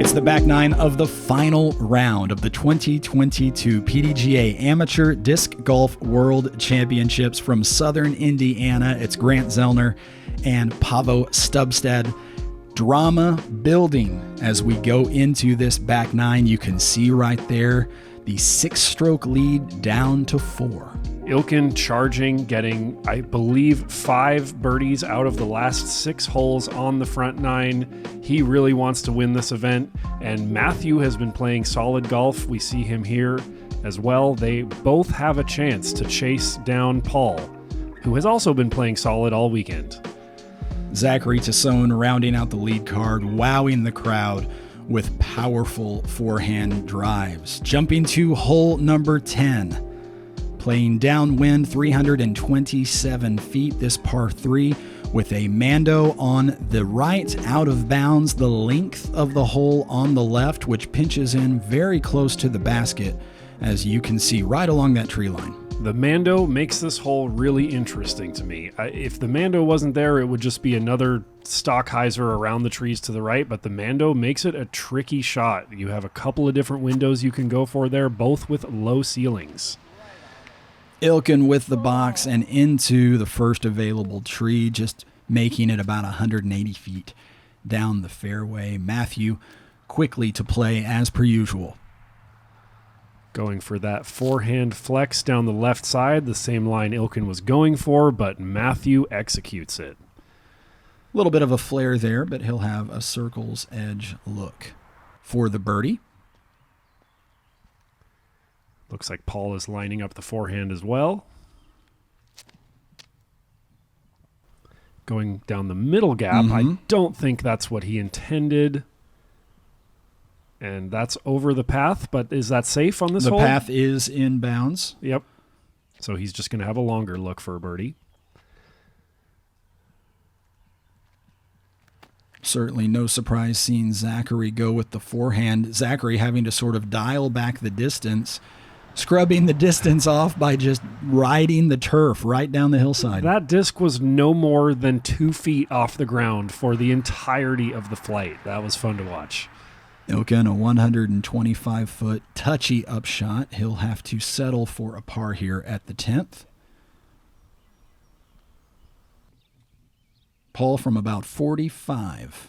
It's the back nine of the final round of the 2022 PDGA Amateur Disc Golf World Championships from Southern Indiana. It's Grant Zellner and Paavo Stubstad. Drama building as we go into this back nine. You can see right there the 6-stroke lead down to 4. Ilkin charging, getting, I believe, 5 birdies out of the last 6 holes on the front 9. He really wants to win this event, and Mathew has been playing solid golf. We see him here as well. They both have a chance to chase down Paul, who has also been playing solid all weekend. Zachary Tesone rounding out the lead card, wowing the crowd with powerful forehand drives. Jumping to hole number 10. Playing downwind 327 feet, this par 3 with a Mando on the right, out of bounds, the length of the hole on the left, which pinches in very close to the basket, as you can see right along that tree line. The Mando makes this hole really interesting to me. If the Mando wasn't there, it would just be another Stockheiser around the trees to the right, but the Mando makes it a tricky shot. You have a couple of different windows you can go for there, both with low ceilings. Ilkin with the box and into the first available tree, just making it about 180 feet down the fairway. Mathew quickly to play as per usual. Going for that forehand flex down the left side, the same line Ilkin was going for, but Mathew executes it. A little bit of a flare there, but he'll have a circle's edge look for the birdie. Looks like Paul is lining up the forehand as well. Going down the middle gap. I don't think that's what he intended. And that's over the path, but is that safe on this hole? The path is in bounds. Yep. So he's just going to have a longer look for a birdie. Certainly no surprise seeing Zachary go with the forehand. Zachary having to sort of dial back the distance, scrubbing the distance off by just riding the turf right down the hillside. That disc was no more than 2 feet off the ground for the entirety of the flight. That was fun to watch. Ilkin, a 125-foot touchy upshot. He'll have to settle for a par here at the 10th. Paul from about 45.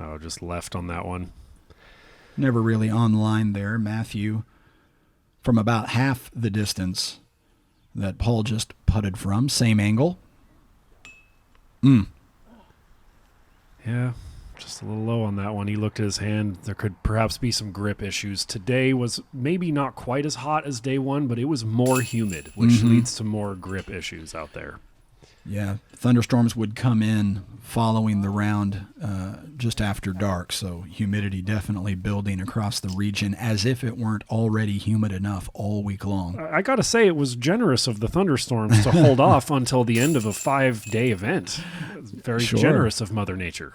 Oh, just left on that one. Never really on line there. Mathew from about half the distance that Paul just putted from. Same angle. Yeah, just a little low on that one. He looked at his hand. There could perhaps be some grip issues. Today was maybe not quite as hot as day one, but it was more humid, which leads to more grip issues out there. Yeah, thunderstorms would come in following the round just after dark, so humidity definitely building across the region as if it weren't already humid enough all week long. I got to say, it was generous of the thunderstorms to hold off until the end of a 5-day event. Very generous of Mother Nature.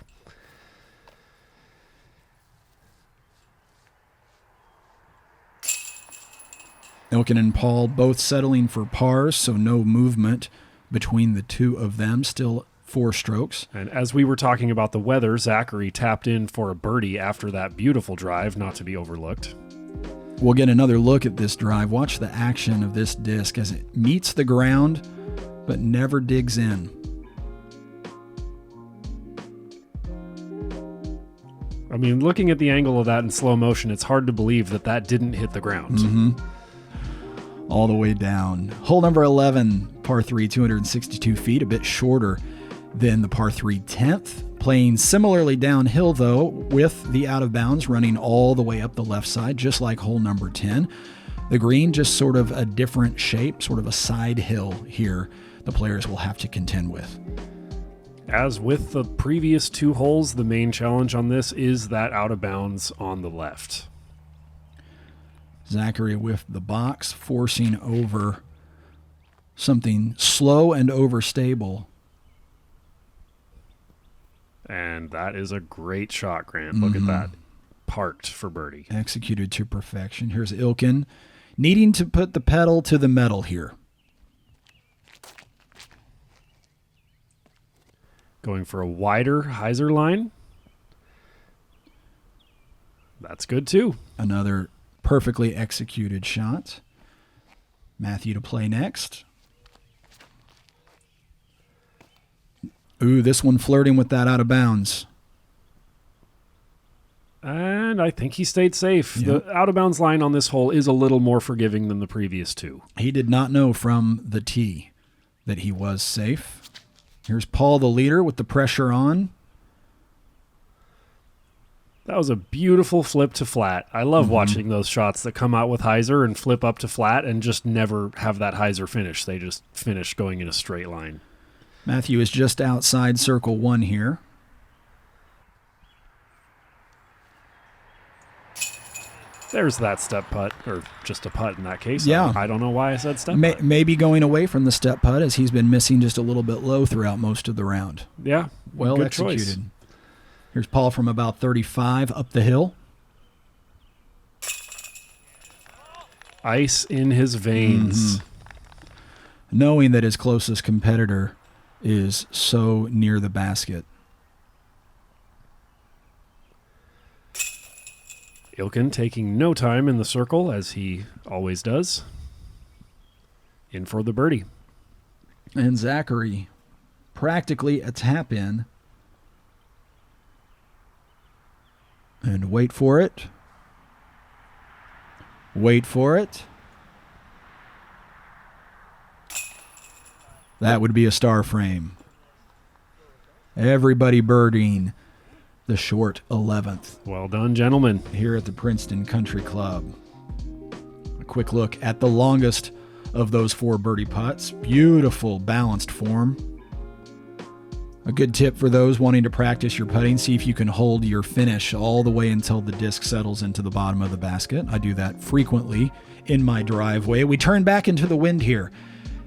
Ilkin and Paul both settling for pars, so no movement between the two of them, still 4 strokes. And as we were talking about the weather, Zachary tapped in for a birdie after that beautiful drive, not to be overlooked. We'll get another look at this drive. Watch the action of this disc as it meets the ground, but never digs in. I mean, looking at the angle of that in slow motion, it's hard to believe that that didn't hit the ground. All the way down. Hole number 11, par 3, 262 feet, a bit shorter than the par 3 10th. Playing similarly downhill, though, with the out of bounds running all the way up the left side, just like hole number 10. The green, just sort of a different shape, sort of a side hill here the players will have to contend with. As with the previous 2 holes, the main challenge on this is that out of bounds on the left. Zachary with the box, forcing over something slow and overstable. And that is a great shot, Grant. Look at that. Parked for birdie. Executed to perfection. Here's Ilkin needing to put the pedal to the metal here. Going for a wider hyzer line. That's good too. Another perfectly executed shot. Mathew to play next. Ooh, this one flirting with that out of bounds. And I think he stayed safe. Yep. The out-of-bounds line on this hole is a little more forgiving than the previous two. He did not know from the tee that he was safe. Here's Paul, the leader, with the pressure on. That was a beautiful flip to flat. I love watching those shots that come out with hyzer and flip up to flat and just never have that hyzer finish. They just finish going in a straight line. Mathew is just outside circle 1 here. There's that step putt, or just a putt in that case. Yeah. I don't know why I said step putt. Maybe going away from the step putt as he's been missing just a little bit low throughout most of the round. Yeah. Well good executed. choice. Here's Paul from about 35 up the hill. Ice in his veins. Knowing that his closest competitor is so near the basket. Ilkin taking no time in the circle, as he always does. In for the birdie. And Zachary, practically a tap in. And wait for it. Wait for it. That would be a star frame. Everybody birding the short 11th Well done, gentlemen. here at the Princeton Country Club. A quick look at the longest of those 4 birdie putts. Beautiful balanced form. A good tip for those wanting to practice your putting, see if you can hold your finish all the way until the disc settles into the bottom of the basket. I do that frequently in my driveway. We turn back into the wind here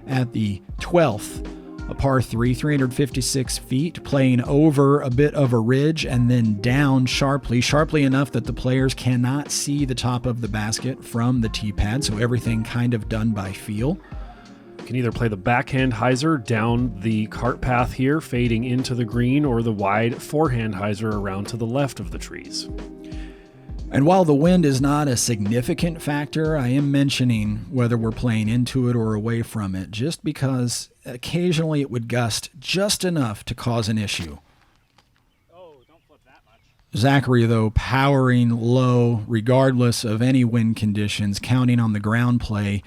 at the 12th, a par 3, 356 feet, playing over a bit of a ridge and then down sharply enough that the players cannot see the top of the basket from the tee pad, so everything kind of done by feel. You can either play the backhand hyzer down the cart path here, fading into the green, or the wide forehand hyzer around to the left of the trees. And while the wind is not a significant factor, I am mentioning whether we're playing into it or away from it, just because occasionally it would gust just enough to cause an issue. Oh, don't flip that much. Zachary, though, powering low regardless of any wind conditions, counting on the ground play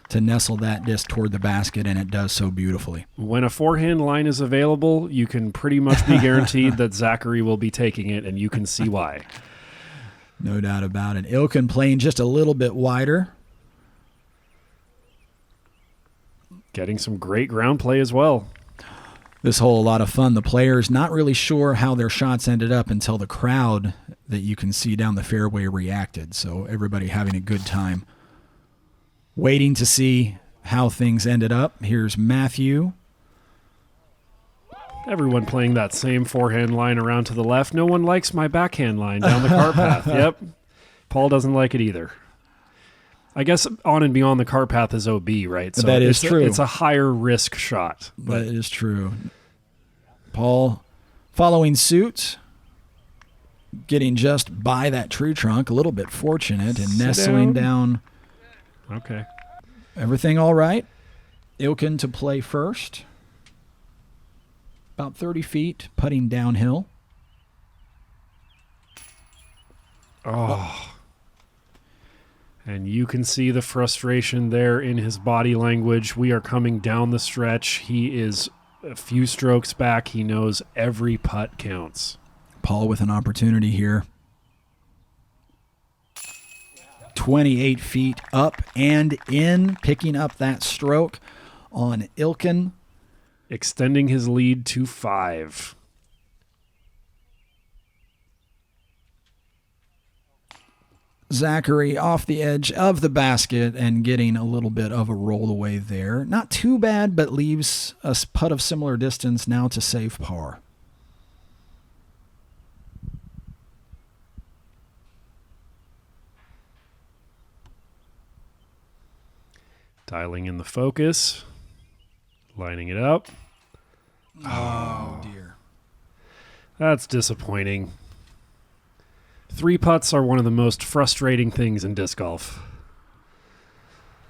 to nestle that disc toward the basket, and it does so beautifully. When a forehand line is available, you can pretty much be guaranteed that Zachary will be taking it, and you can see why. No doubt about it. Ilkin playing just a little bit wider. Getting some great ground play as well. This hole, a lot of fun. The players not really sure how their shots ended up until the crowd that you can see down the fairway reacted. So everybody having a good time. Waiting to see how things ended up. Here's Mathew. Everyone playing that same forehand line around to the left. No one likes my backhand line down the cart path. Yep. Paul doesn't like it either. I guess on and beyond the cart path is OB, right? So that is true. It's a higher risk shot. That is true. Paul following suit, getting just by that tree trunk, a little bit fortunate, and nestling down. Okay. Everything all right? Ilkin to play first. About 30 feet, putting downhill. Oh. And you can see the frustration there in his body language. We are coming down the stretch. He is a few strokes back. He knows every putt counts. Paul with an opportunity here. 28 feet up and in, picking up that stroke on Ilkin. Extending his lead to 5. Zachary off the edge of the basket and getting a little bit of a roll away there. Not too bad, but leaves a putt of similar distance now to save par. Dialing in the focus. Lining it up. Oh, dear. That's disappointing. 3 putts are one of the most frustrating things in disc golf.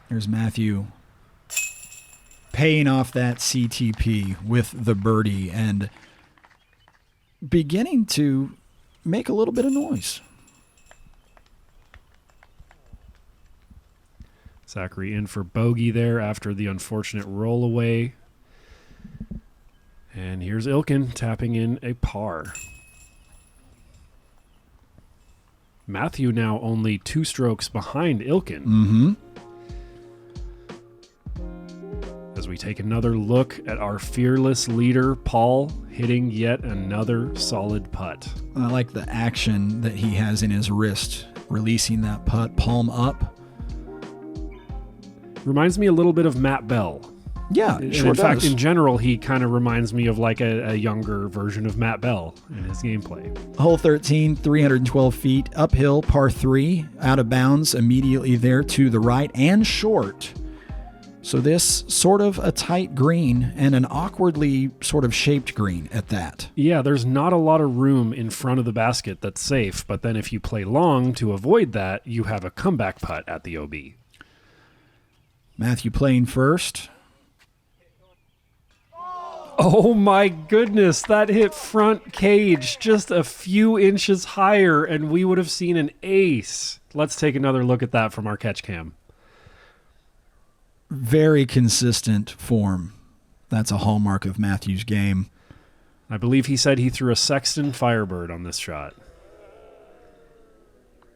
There's Mathew paying off that CTP with the birdie and beginning to make a little bit of noise. Zachary in for bogey there after the unfortunate roll away. And here's Ilkin tapping in a par. Mathew now only 2 strokes behind Ilkin. Mm-hmm. As we take another look at our fearless leader, Paul, hitting yet another solid putt. I like the action that he has in his wrist, releasing that putt, palm up. Reminds me a little bit of Matt Bell. Yeah, And sure in does. fact, in general, he kind of reminds me of like a younger version of Matt Bell in his gameplay. Hole 13, 312 feet, uphill, par 3, out of bounds, immediately there to the right and short. So this sort of a tight green and an awkwardly sort of shaped green at that. Yeah, there's not a lot of room in front of the basket that's safe, but then if you play long to avoid that, you have a comeback putt at the OB. Mathew playing first. Oh my goodness, that hit front cage just a few inches higher and we would have seen an ace. Let's take another look at that from our catch cam. Very consistent form. That's a hallmark of Mathew's game. I believe he said he threw a Sexton Firebird on this shot.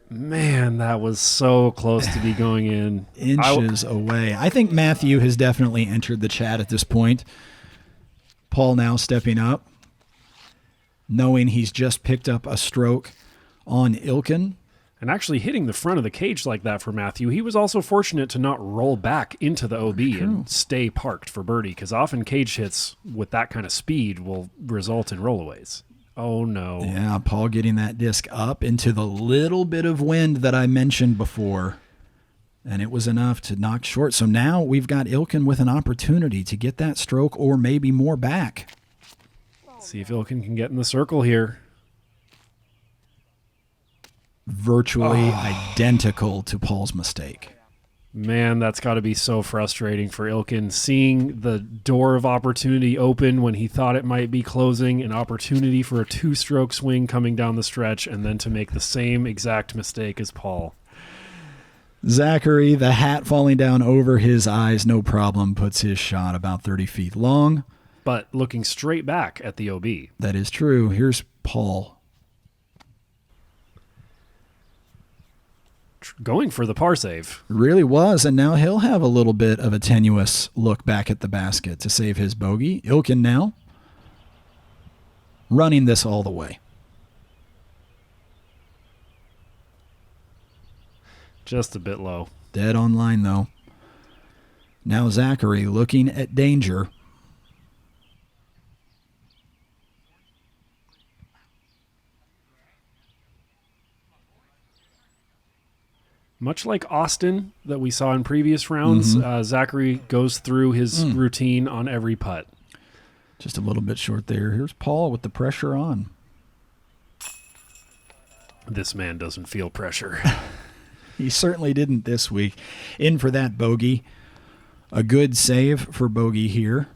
Man, that was so close to be going in. Inches away. I think Mathew has definitely entered the chat at this point. Paul now stepping up, knowing he's just picked up a stroke on Ilkin. And actually hitting the front of the cage like that for Mathew, he was also fortunate to not roll back into the OB and stay parked for birdie, because often cage hits with that kind of speed will result in rollaways. Oh, no. Yeah, Paul getting that disc up into the little bit of wind that I mentioned before, and it was enough to knock short. So now we've got Ilkin with an opportunity to get that stroke or maybe more back. See if Ilkin can get in the circle here. Virtually identical to Paul's mistake. Man, that's got to be so frustrating for Ilkin, seeing the door of opportunity open when he thought it might be closing, an opportunity for a 2-stroke swing coming down the stretch, and then to make the same exact mistake as Paul. Zachary, the hat falling down over his eyes, no problem, puts his shot about 30 feet long. But looking straight back at the OB. That is true. Here's Paul. Going for the par save. Really was, and now he'll have a little bit of a tenuous look back at the basket to save his bogey. Ilkin now running this all the way. Just a bit low. Dead on line, though. Now Zachary looking at danger. Much like Austin that we saw in previous rounds, Zachary goes through his routine on every putt. Just a little bit short there. Here's Paul with the pressure on. This man doesn't feel pressure. He certainly didn't this week. In for that bogey. A good save for bogey here.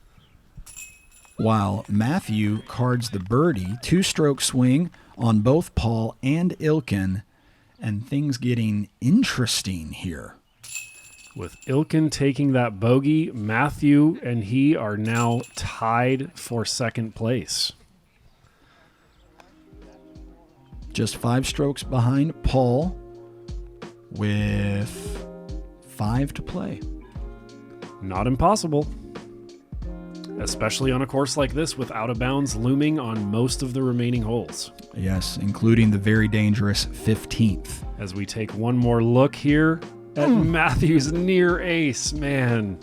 While Mathew cards the birdie. 2-stroke swing on both Paul and Ilkin. And things getting interesting here. With Ilkin taking that bogey, Mathew and he are now tied for second place. Just 5 strokes behind Paul with 5 to play. Not impossible. Especially on a course like this with out of bounds looming on most of the remaining holes. Yes, including the very dangerous 15th. As we take one more look here at Mathew's near ace, man.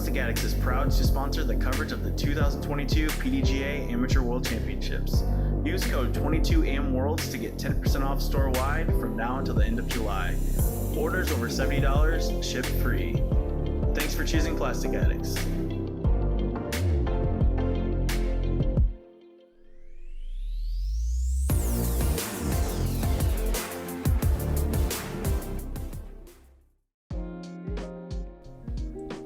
Plastic Addicts is proud to sponsor the coverage of the 2022 PDGA Amateur World Championships. Use code 22AMWorlds to get 10% off store-wide from now until the end of July. Orders over $70, ship free. Thanks for choosing Plastic Addicts.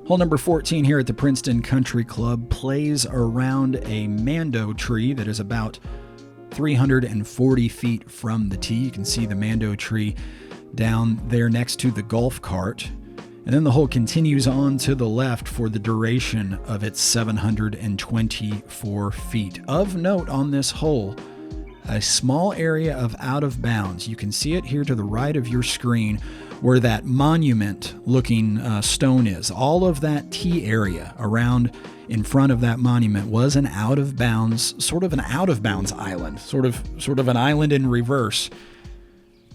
Hole number 14 here at the Princeton Country Club plays around a mando tree that is about 340 feet from the tee. You can see the mando tree down there next to the golf cart. And then the hole continues on to the left for the duration of its 724 feet. Of note on this hole, a small area of out of bounds. You can see it here to the right of your screen where that monument-looking stone is. All of that tee area around in front of that monument was an out-of-bounds, sort of an out-of-bounds island, sort of an island in reverse.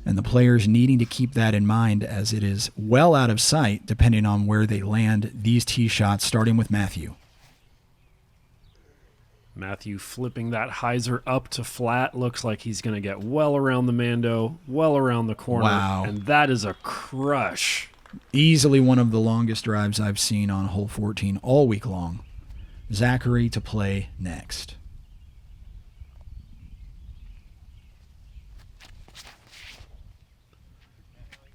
And the players needing to keep that in mind as it is well out of sight depending on where they land these tee shots, starting with Mathew. Mathew flipping that hyzer up to flat. Looks like he's going to get well around the mando, well around the corner. Wow. And that is a crush. Easily one of the longest drives I've seen on hole 14 all week long. Zachary to play next.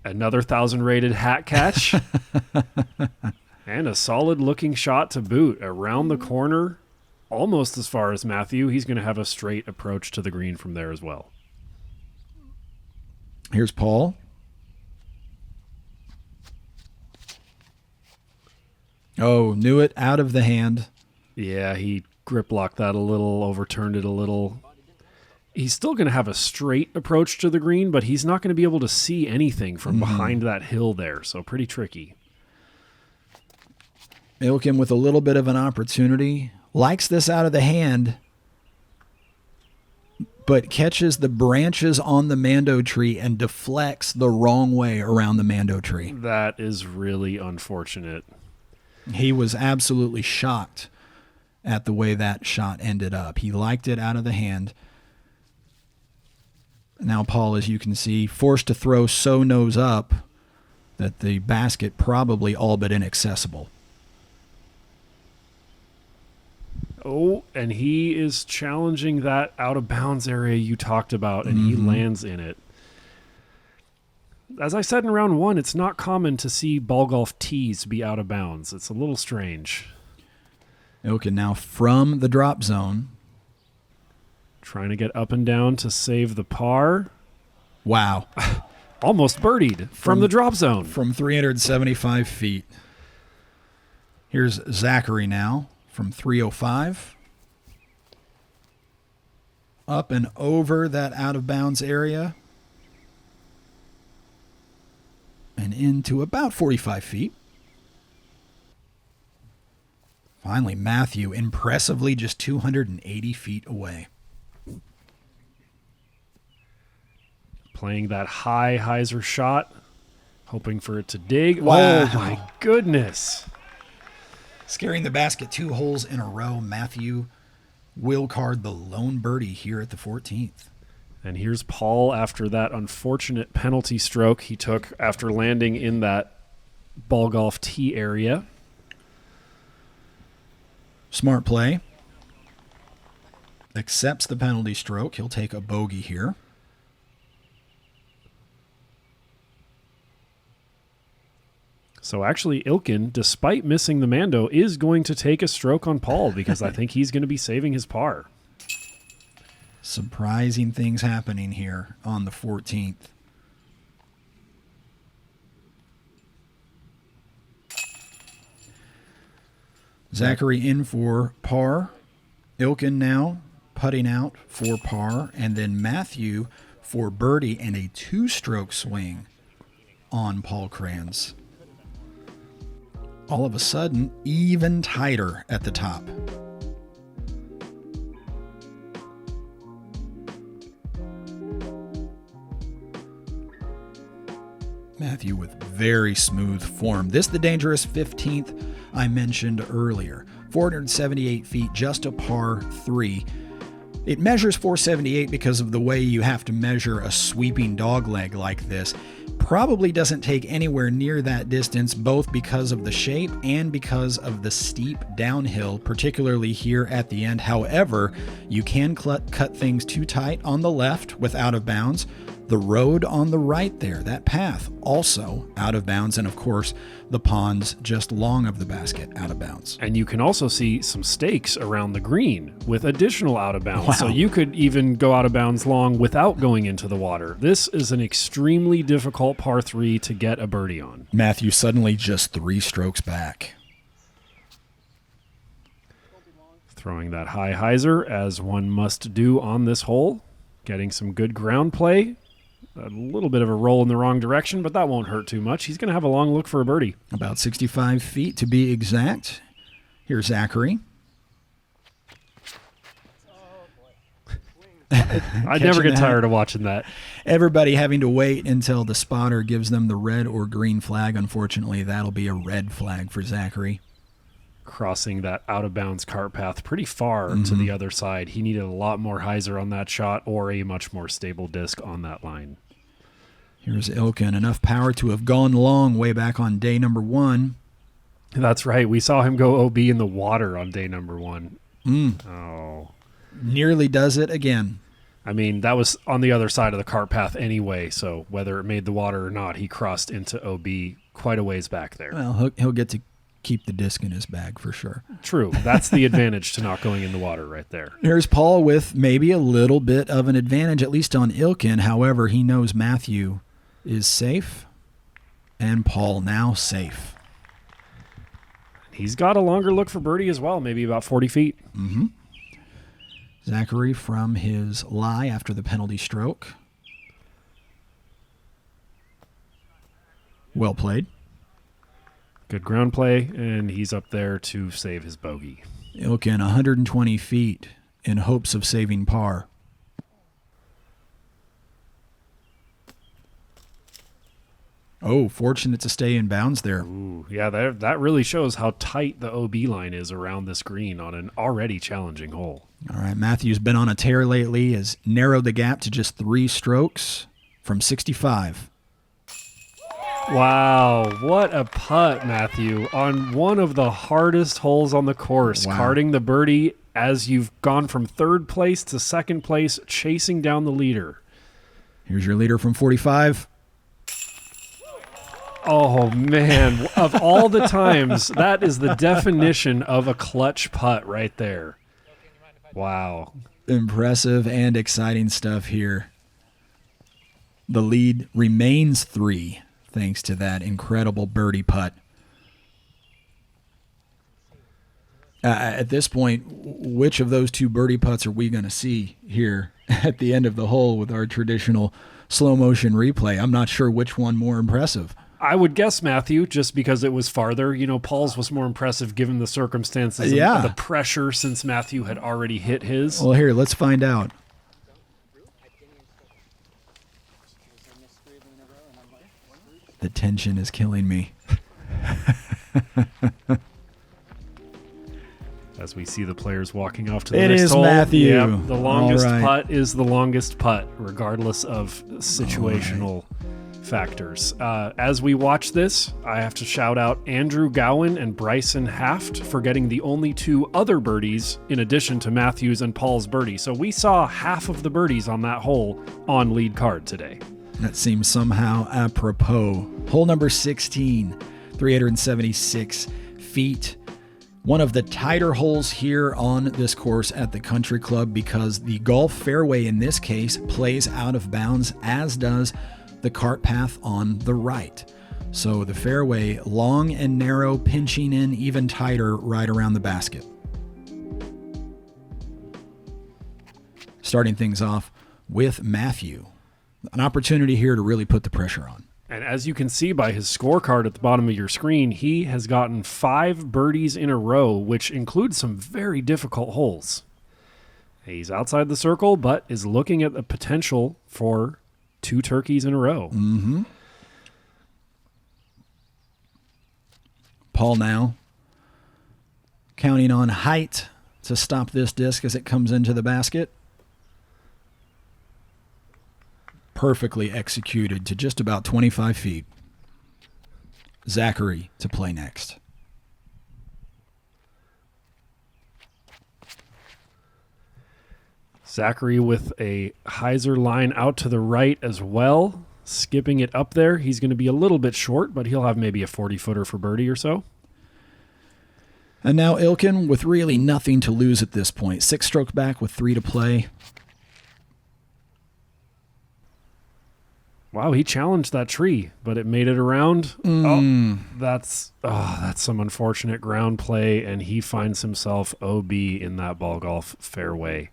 Another 1,000 rated hat catch. And a solid looking shot to boot around the corner. Almost as far as Mathew. He's going to have a straight approach to the green from there as well. Here's Paul. Oh, knew it out of the hand. Yeah, he grip locked that a little, overturned it a little. He's still going to have a straight approach to the green, but he's not going to be able to see anything from behind that hill there, so pretty tricky. Ilkin with a little bit of an opportunity. Likes this out of the hand, but catches the branches on the mando tree and deflects the wrong way around the mando tree. That is really unfortunate. He was absolutely shocked at the way that shot ended up. He liked it out of the hand. Now Paul, as you can see, forced to throw so nose up that the basket probably all but inaccessible. Oh, and he is challenging that out-of-bounds area you talked about, and he lands in it. As I said in round one, it's not common to see ball golf tees be out of bounds. It's a little strange. Okay, now from the drop zone. Trying to get up and down to save the par. Wow. Almost birdied from the drop zone. From 375 feet. Here's Zachary now. From 305, up and over that out-of-bounds area, and into about 45 feet. Finally, Mathew, impressively just 280 feet away. Playing that high hyzer shot, hoping for it to dig. Wow. Oh, my goodness. Scaring the basket 2 holes in a row, Mathew will card the lone birdie here at the 14th. And here's Paul after that unfortunate penalty stroke he took after landing in that ball golf tee area. Smart play. Accepts the penalty stroke. He'll take a bogey here. So actually, Ilkin, despite missing the mando, is going to take a stroke on Paul because I think he's going to be saving his par. Surprising things happening here on the 14th. Zachary in for par. Ilkin now putting out for par. And then Mathew for birdie and a 2-stroke swing on Paul Krans. All of a sudden, even tighter at the top. Mathew with very smooth form. This the dangerous 15th I mentioned earlier. 478 feet, just a par 3. It measures 478 because of the way you have to measure a sweeping dogleg like this. Probably doesn't take anywhere near that distance, both because of the shape and because of the steep downhill, particularly here at the end. However, you can cut things too tight on the left with out of bounds. The road on the right there, that path, also out of bounds. And of course, the ponds just long of the basket, out of bounds. And you can also see some stakes around the green with additional out of bounds. Wow. So you could even go out of bounds long without going into the water. This is an extremely difficult par 3 to get a birdie on. Mathew suddenly just 3 strokes back. Throwing that high hyzer, as one must do on this hole. Getting some good ground play. A little bit of a roll in the wrong direction, but that won't hurt too much. He's going to have a long look for a birdie. About 65 feet to be exact. Here's Zachary. I'd never get tired of watching that. Everybody having to wait until the spotter gives them the red or green flag. Unfortunately, that'll be a red flag for Zachary. Crossing that out-of-bounds cart path pretty far to the other side. He needed a lot more hyzer on that shot or a much more stable disc on that line. Here's Ilkin. Enough power to have gone long way back on day number 1. That's right. We saw him go OB in the water on day number 1. Oh. Nearly does it again. I mean, that was on the other side of the cart path anyway, so whether it made the water or not, he crossed into OB quite a ways back there. Well, he'll get to keep the disc in his bag for sure. True. That's the advantage to not going in the water right there. Here's Paul with maybe a little bit of an advantage, at least on Ilkin. However, he knows Mathew is safe, and Paul now safe. He's got a longer look for birdie as well, maybe about 40 feet. Mm-hmm. Zachary from his lie after the penalty stroke. Well played. Good ground play, and he's up there to save his bogey. Ilkin 120 feet in hopes of saving par. Oh, fortunate to stay in bounds there. Ooh, yeah, that really shows how tight the OB line is around this green on an already challenging hole. All right, Mathew's been on a tear lately, has narrowed the gap to just 3 strokes from 65. Wow, what a putt, Mathew, on one of the hardest holes on the course, Wow. carding the birdie as you've gone from 3rd place to 2nd place, chasing down the leader. Here's your leader from 45. Oh, man, of all the times, that is the definition of a clutch putt right there. Wow. Impressive and exciting stuff here. The lead remains 3 thanks to that incredible birdie putt. At this point, which of those 2 birdie putts are we going to see here at the end of the hole with our traditional slow motion replay? I'm not sure which one more impressive. I would guess Mathew, just because it was farther. You know, Paul's was more impressive given the circumstances Yeah. and the pressure since Mathew had already hit his. Well, here, let's find out. The tension is killing me. As we see the players walking off to the It next is hole. Mathew. Yep, the longest All right. putt is the longest putt, regardless of situational factors. As we watch this, I have to shout out Andrew Gowan and Bryson Haft for getting the only 2 other birdies in addition to Mathew's and Paul's birdie. So we saw half of the birdies on that hole on lead card today. That seems somehow apropos. Hole number 16, 376 feet. One of the tighter holes here on this course at the Country Club because the golf fairway in this case plays out of bounds, as does the cart path on the right. So the fairway long and narrow, pinching in even tighter right around the basket. Starting things off with Mathew. An opportunity here to really put the pressure on. And as you can see by his scorecard at the bottom of your screen, he has gotten 5 birdies in a row, which includes some very difficult holes. He's outside the circle, but is looking at the potential for 2 turkeys in a row. Mm-hmm. Paul now, counting on height to stop this disc as it comes into the basket. Perfectly executed to just about 25 feet. Zachary to play next. Zachary with a hyzer line out to the right as well, skipping it up there. He's going to be a little bit short, but he'll have maybe a 40-footer for birdie or so. And now Ilkin with really nothing to lose at this point. 6 strokes back with 3 to play. Wow, he challenged that tree, but it made it around. That's some unfortunate ground play, and he finds himself OB in that ball golf fairway.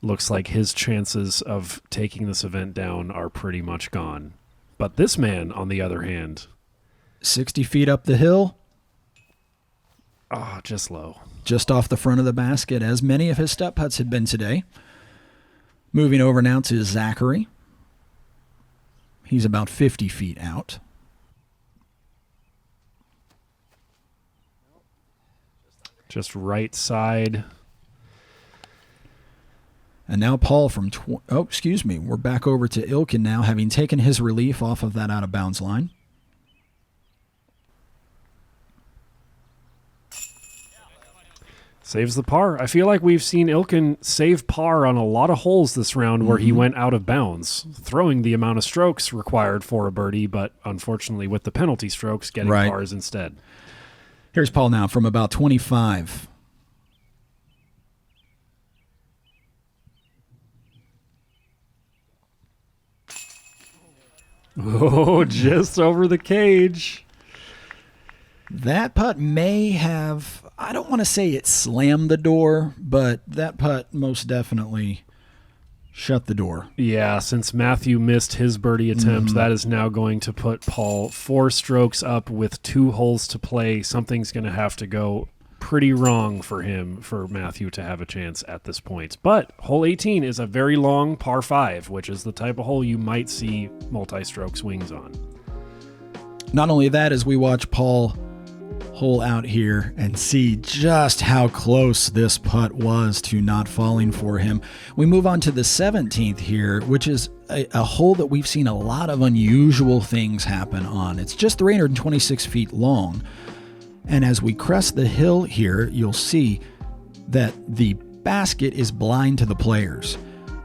Looks like his chances of taking this event down are pretty much gone. But this man, on the other hand... 60 feet up the hill. Just low. Just off the front of the basket, as many of his step putts had been today. Moving over now to Zachary. He's about 50 feet out. Just right side. And now Paul from... we're back over to Ilkin now, having taken his relief off of that out-of-bounds line. Saves the par. I feel like we've seen Ilkin save par on a lot of holes this round where he went out of bounds, throwing the amount of strokes required for a birdie, but unfortunately with the penalty strokes, getting pars instead. Here's Paul now from about 25. Oh, just over the cage. That putt may have, I don't want to say it slammed the door, but that putt most definitely shut the door. Yeah, since Mathew missed his birdie attempt, that is now going to put Paul 4 strokes up with 2 holes to play. Something's going to have to go pretty wrong for Mathew to have a chance at this point. But hole 18 is a very long par 5, which is the type of hole you might see multi-stroke swings on. Not only that, as we watch Paul hole out here and see just how close this putt was to not falling for him, we move on to the 17th here, which is a hole that we've seen a lot of unusual things happen on. It's just 326 feet long. And as we crest the hill here, you'll see that the basket is blind to the players.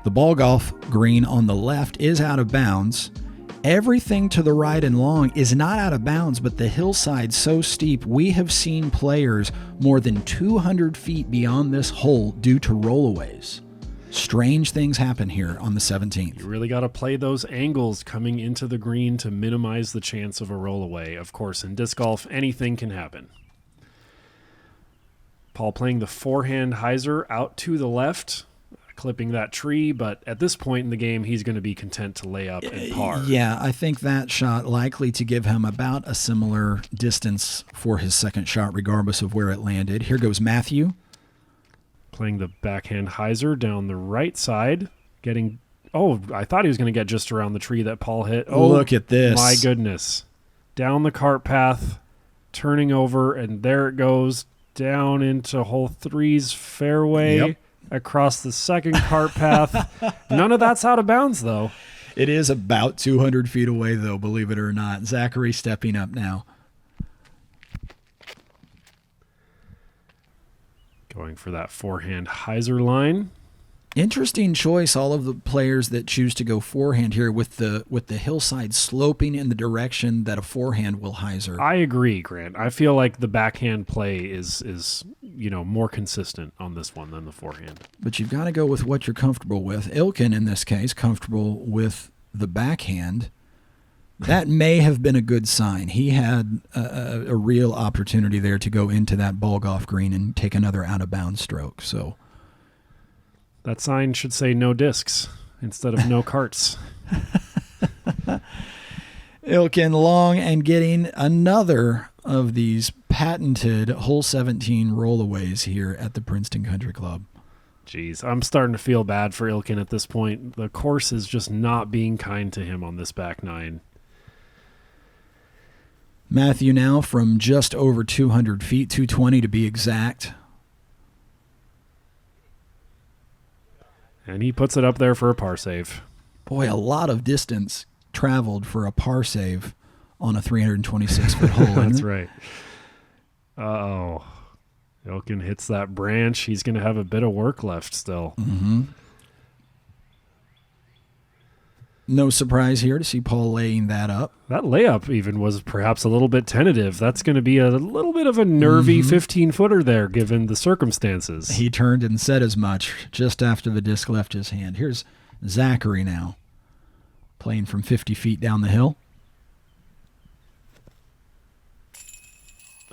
The ball golf green on the left is out of bounds. Everything to the right and long is not out of bounds, but the hillside so steep, we have seen players more than 200 feet beyond this hole due to rollaways. Strange things happen here on the 17th. You really got to play those angles coming into the green to minimize the chance of a rollaway. Of course, in disc golf, anything can happen. Paul playing the forehand hyzer out to the left, clipping that tree, but at this point in the game, he's going to be content to lay up and par. Yeah, I think that shot likely to give him about a similar distance for his second shot, regardless of where it landed. Here goes Mathew. Playing the backhand hyzer down the right side, getting... Oh, I thought he was going to get just around the tree that Paul hit. Oh, look at this. My goodness. Down the cart path, turning over, and there it goes, down into hole 3's fairway. Yep. Across the second cart path. None of that's out of bounds, though. It is about 200 feet away, though, believe it or not. Zachary stepping up now. Going for that forehand hyzer line. Interesting choice, all of the players that choose to go forehand here with the hillside sloping in the direction that a forehand will hyzer. I agree, Grant. I feel like the backhand play is more consistent on this one than the forehand. But you've got to go with what you're comfortable with. Ilkin, in this case, comfortable with the backhand. That may have been a good sign. He had a real opportunity there to go into that ball golf green and take another out-of-bounds stroke. So that sign should say no discs instead of no carts. Ilkin long and getting another of these patented hole 17 rollaways here at the Princeton Country Club. Jeez, I'm starting to feel bad for Ilkin at this point. The course is just not being kind to him on this back nine. Mathew now from just over 200 feet, 220 to be exact. And he puts it up there for a par save. Boy, a lot of distance traveled for a par save on a 326-foot hole. That's right. Uh-oh. Ilkin hits that branch. He's going to have a bit of work left still. Mm-hmm. No surprise here to see Paul laying that up. That layup even was perhaps a little bit tentative. That's going to be a little bit of a nervy 15-footer there, given the circumstances. He turned and said as much just after the disc left his hand. Here's Zachary now, playing from 50 feet down the hill.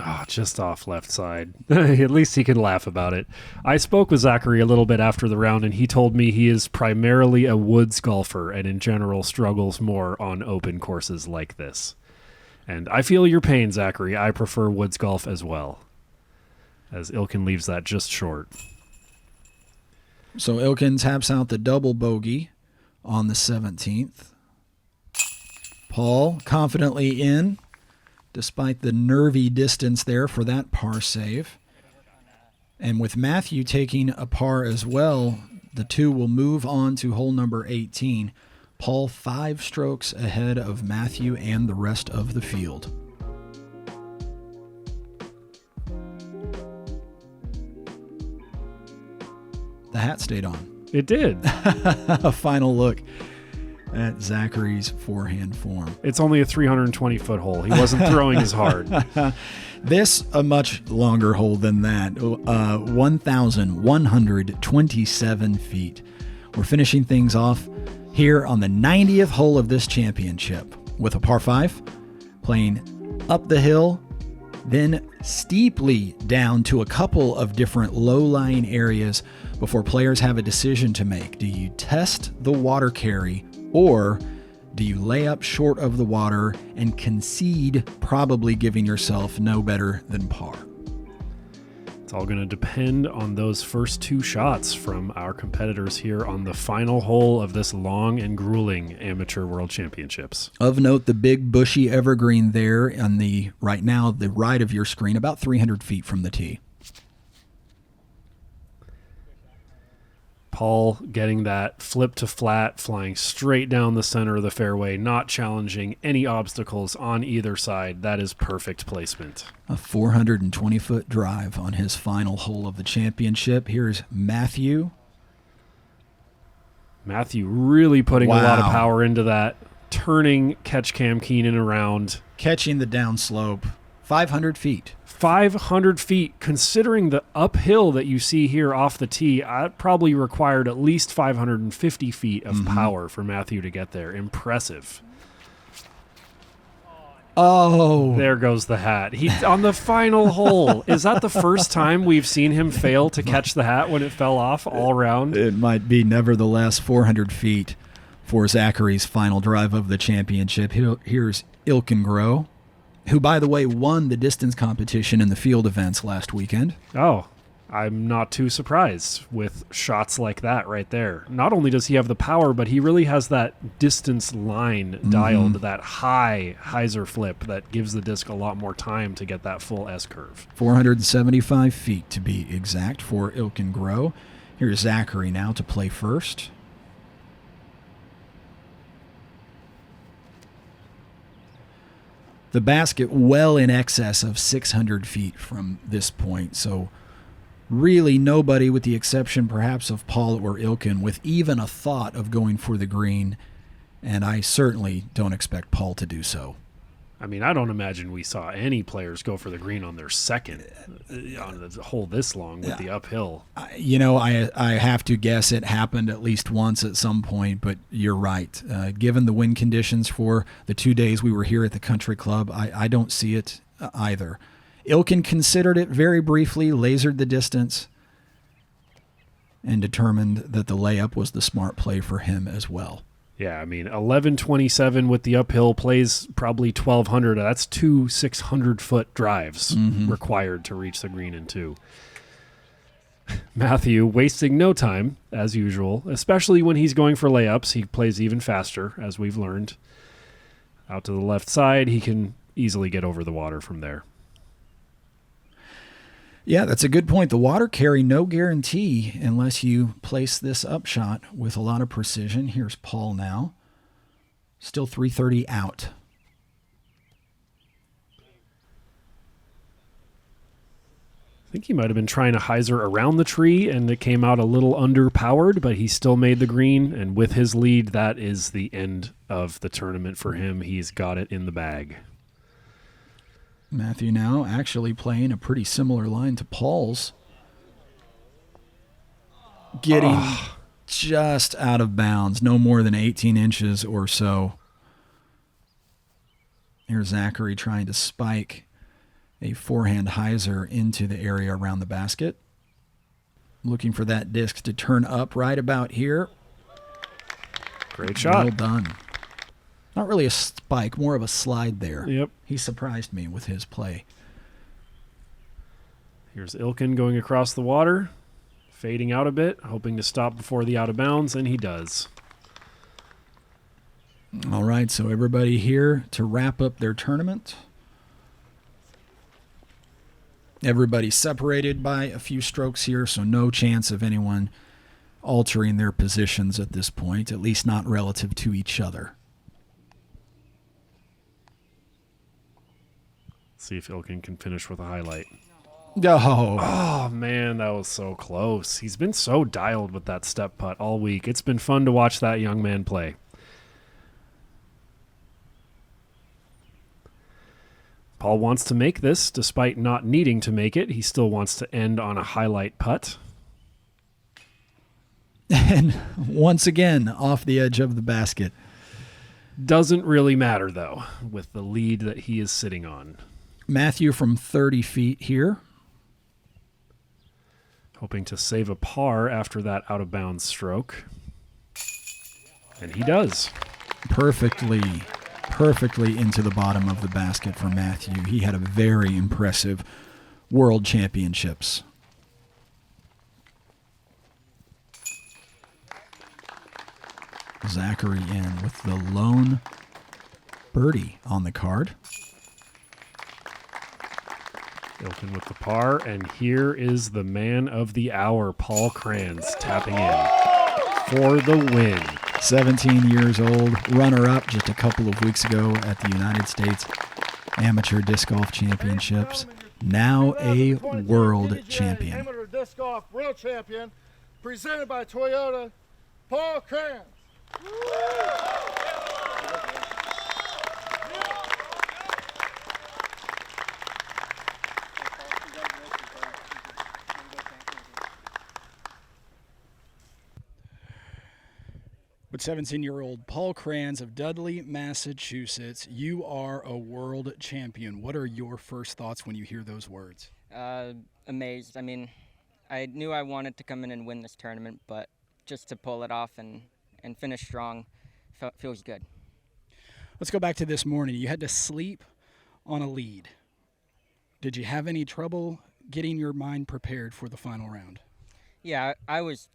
Oh, just off left side. At least he can laugh about it. I spoke with Zachary a little bit after the round, and he told me he is primarily a woods golfer and in general struggles more on open courses like this. And I feel your pain, Zachary. I prefer woods golf as well, as Ilkin leaves that just short. So Ilkin taps out the double bogey on the 17th. Paul confidently in, despite the nervy distance there for that par save. And with Mathew taking a par as well, the two will move on to hole number 18. Paul 5 strokes ahead of Mathew and the rest of the field. The hat stayed on. It did. A final look at Zachary's forehand form. It's only a 320-foot hole. He wasn't throwing as hard. This, a much longer hole than that, 1,127 feet. We're finishing things off here on the 90th hole of this championship with a par 5, playing up the hill, then steeply down to a couple of different low-lying areas before players have a decision to make. Do you test the water carry, or do you lay up short of the water and concede, probably giving yourself no better than par? It's all going to depend on those first 2 shots from our competitors here on the final hole of this long and grueling Amateur World Championships. Of note, the big bushy evergreen there on the right now, the right of your screen, about 300 feet from the tee. Paul getting that flip to flat, flying straight down the center of the fairway, not challenging any obstacles on either side. That is perfect placement. A 420-foot drive on his final hole of the championship. Here's Mathew. Mathew really putting a lot of Wow. power into that, turning catch Cam Keenan around. Catching the downslope, 500 feet. 500 feet, considering the uphill that you see here off the tee, it probably required at least 550 feet of power for Mathew to get there. Impressive. Oh, There goes the hat. He on the final hole. Is that the first time we've seen him fail to catch the hat when it fell off all round? it might be. Nevertheless, 400 feet for Zachary's final drive of the championship. Here's Ilkin Groh, who, by the way, won the distance competition in the field events last weekend. Oh, I'm not too surprised with shots like that right there. Not only does he have the power, but he really has that distance line dialed, that high hyzer flip that gives the disc a lot more time to get that full S-curve. 475 feet to be exact for Ilkin Groh. Here's Zachary now to play first. The basket well in excess of 600 feet from this point, so really nobody, with the exception perhaps of Paul or Ilkin, with even a thought of going for the green, and I certainly don't expect Paul to do so. I mean, I don't imagine we saw any players go for the green on their second on the hole this long with the uphill. I have to guess it happened at least once at some point, but you're right. Given the wind conditions for the 2 days we were here at the country club, I don't see it either. Ilkin considered it very briefly, lasered the distance, and determined that the layup was the smart play for him as well. Yeah, I mean, 1127 with the uphill plays probably 1200. That's 2 600-foot drives required to reach the green in 2. Mathew wasting no time, as usual, especially when he's going for layups. He plays even faster, as we've learned. Out to the left side, he can easily get over the water from there. Yeah, that's a good point. The water carry, no guarantee unless you place this upshot with a lot of precision. Here's Paul now. Still 330 out. I think he might have been trying to hyzer around the tree, and it came out a little underpowered, but he still made the green. And with his lead, that is the end of the tournament for him. He's got it in the bag. Mathew now actually playing a pretty similar line to Paul's. Getting just out of bounds, no more than 18 inches or so. Here's Zachary trying to spike a forehand hyzer into the area around the basket. Looking for that disc to turn up right about here. Great shot. Well done. Not really a spike, more of a slide there. Yep. He surprised me with his play. Here's Ilkin going across the water, fading out a bit, hoping to stop before the out of bounds, and he does. All right, so everybody here to wrap up their tournament. Everybody separated by a few strokes here, so no chance of anyone altering their positions at this point, at least not relative to each other. See if Ilkin can finish with a highlight. Oh, Oh, man, that was so close. He's been so dialed with that step putt all week. It's been fun to watch that young man play. Paul wants to make this, despite not needing to make it. He still wants to end on a highlight putt. and once again, off the edge of the basket. Doesn't really matter, though, with the lead that he is sitting on. Mathew from 30 feet here. Hoping to save a par after that out-of-bounds stroke. And he does. Perfectly into the bottom of the basket for Mathew. He had a very impressive World Championships. Zachary in with the lone birdie on the card. Ilkin with the par, and here is the man of the hour, Paul Krans, tapping in for the win. 17 years old, runner-up just a couple of weeks ago at the United States Amateur Disc Golf Championships. Now a world champion. Amateur Disc Golf World Champion, presented by Toyota, Paul Krans. But 17-year-old Paul Krans of Dudley, Massachusetts, you are a world champion. What are your first thoughts when you hear those words? Amazed. I mean, I knew I wanted to come in and win this tournament, but just to pull it off and finish strong feels good. Let's go back to this morning. You had to sleep on a lead. Did you have any trouble getting your mind prepared for the final round? Yeah, I was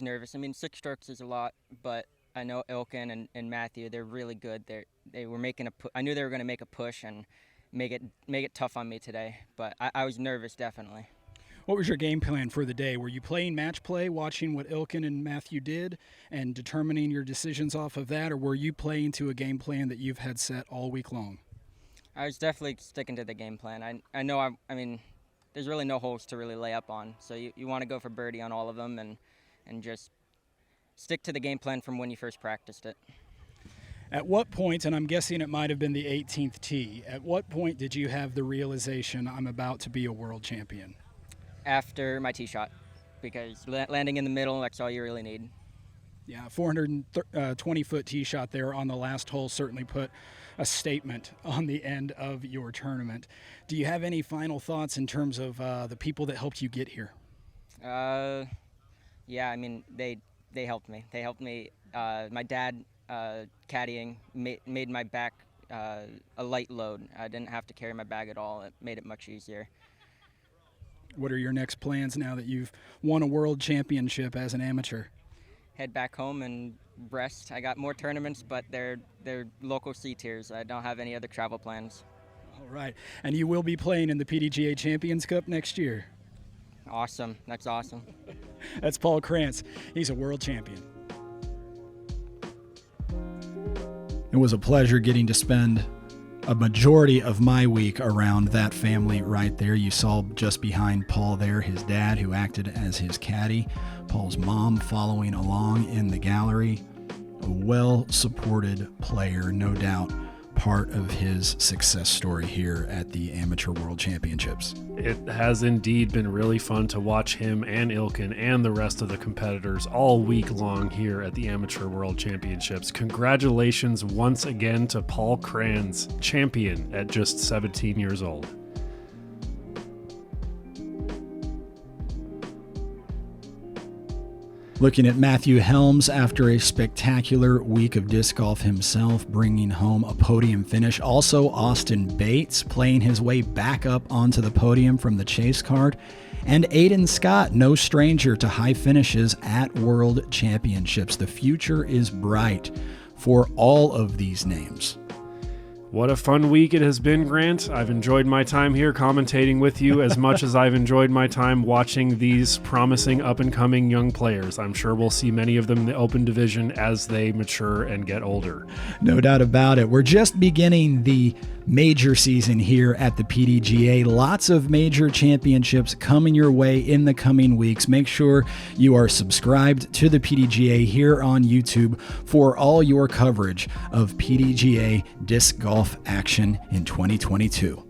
nervous. I mean, 6 strokes is a lot, but I know Ilkin and Mathew, they're really good. They were making I knew they were going to make a push and make it tough on me today, but I was nervous, definitely. What was your game plan for the day? Were you playing match play, watching what Ilkin and Mathew did and determining your decisions off of that, or were you playing to a game plan that you've had set all week long? I was definitely sticking to the game plan. I know, I mean, there's really no holes to really lay up on, so you want to go for birdie on all of them and just stick to the game plan from when you first practiced it. At what point, and I'm guessing it might have been the 18th tee, at what point did you have the realization I'm about to be a world champion? After my tee shot, because landing in the middle, that's all you really need. Yeah, 420-foot tee shot there on the last hole certainly put a statement on the end of your tournament. Do you have any final thoughts in terms of the people that helped you get here? Yeah, I mean, they helped me. They helped me. My dad caddying made my back a light load. I didn't have to carry my bag at all. It made it much easier. What are your next plans now that you've won a world championship as an amateur? Head back home and rest. I got more tournaments, but they're local C tiers. I don't have any other travel plans. All right. And you will be playing in the PDGA Champions Cup next year. Awesome. That's awesome. That's Paul Krans. He's a world champion. It was a pleasure getting to spend a majority of my week around that family right there. You saw just behind Paul there, his dad, who acted as his caddy, Paul's mom following along in the gallery. A well-supported player, no doubt part of his success story here at the Amateur World Championships. It has indeed been really fun to watch him and Ilkin and the rest of the competitors all week long here at the Amateur World Championships. Congratulations once again to Paul Krans, champion at just 17 years old. Looking at Mathew Helms after a spectacular week of disc golf himself, bringing home a podium finish. Also, Austin Bates playing his way back up onto the podium from the chase card. And Aiden Scott, no stranger to high finishes at World Championships. The future is bright for all of these names. What a fun week it has been, Grant. I've enjoyed my time here commentating with you as much as I've enjoyed my time watching these promising up-and-coming young players. I'm sure we'll see many of them in the Open Division as they mature and get older. No doubt about it. We're just beginning the major season here at the PDGA. Lots of major championships coming your way in the coming weeks. Make sure you are subscribed to the PDGA here on YouTube for all your coverage of PDGA disc golf action in 2022.